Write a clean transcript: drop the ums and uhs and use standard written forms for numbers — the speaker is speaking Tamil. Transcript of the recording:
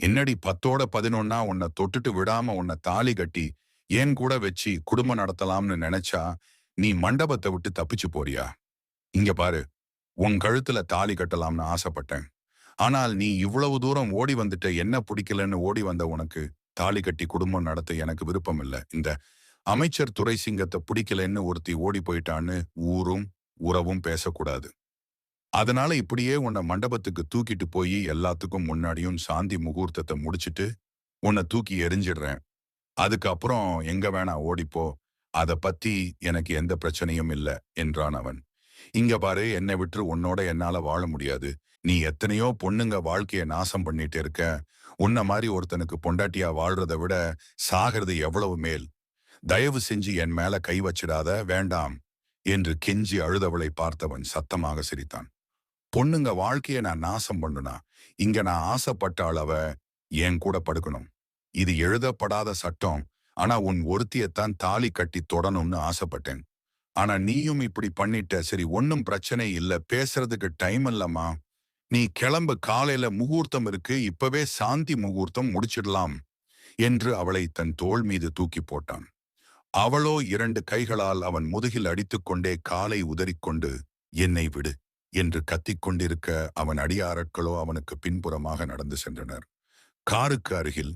என்னடி 10ஓட 11 உன்னை தொட்டுட்டு விடாம உன்னை தாலி கட்டி ஏன் கூட வச்சு குடும்பம் நடத்தலாம்னு நினைச்சா நீ மண்டபத்தை விட்டு தப்பிச்சு போறியா? இங்க பாரு, உன் கழுத்துல தாலி கட்டலாம்னு ஆசைப்பட்டேன். ஆனால் நீ இவ்வளவு தூரம் ஓடி வந்துட்ட. என்ன பிடிக்கலன்னு ஓடி வந்த உனக்கு தாலி கட்டி குடும்பம் நடத்த எனக்கு விருப்பம் இல்ல. இந்த அமைச்சர் துரை சிங்கத்தை பிடிக்கலன்னு ஒருத்தி ஓடி போயிட்டான்னு ஊரும் உறவும் பேசக்கூடாது. அதனால இப்படியே உன்னை மண்டபத்துக்கு தூக்கிட்டு போய் எல்லாத்துக்கும் முன்னாடியும் சாந்தி முகூர்த்தத்தை முடிச்சிட்டு உன்னை தூக்கி எறிஞ்சிடுறேன். அதுக்கப்புறம் எங்க வேணா ஓடிப்போ. அத பத்தி எனக்கு எந்த பிரச்சனையும் இல்ல என்றான் அவன். இங்க பாரு, என்னை விட்டு உன்னோட என்னால வாழ முடியாது. நீ எத்தனையோ பொண்ணுங்க வாழ்க்கைய நாசம் பண்ணிட்டு இருக்க. உன்ன மாதிரி ஒருத்தனுக்கு பொண்டாட்டியா வாழ்றதை விட சாகிறது எவ்வளவு மேல். தயவு செஞ்சு என் மேல கை வச்சிடாத, வேண்டாம் என்று கெஞ்சி அழுதவளை பார்த்தவன் சத்தமாக சிரித்தான். பொண்ணுங்க வாழ்க்கைய நான் நாசம் பண்ணுனா இங்க நான் ஆசைப்பட்ட அளவ என் கூட படுக்கணும். இது எழுதப்படாத சட்டம். ஆனா உன் ஒருத்தியத்தான் தாலி கட்டி தொடணும்னு ஆசைப்பட்டேன். ஆனா நீயும் இப்படி பண்ணிட்ட. சரி, ஒன்னும் பிரச்சனை இல்ல, பேசுறதுக்கு டைம் இல்லம்மா. நீ கிளம்பு, காலையில முகூர்த்தம் இருக்கு, இப்பவே சாந்தி முகூர்த்தம் முடிச்சிடலாம் என்று அவளை தன் தோள் மீது தூக்கி போட்டான். அவளோ 2 கைகளால் அவன் முதுகில் அடித்துக்கொண்டே காலை உதறிக்கொண்டு என்னை விடு என்று கத்திக் கொண்டிருக்க அவன் அடியாட்களோ அவனுக்கு பின்புறமாக நடந்து சென்றனர். காருக்கு அருகில்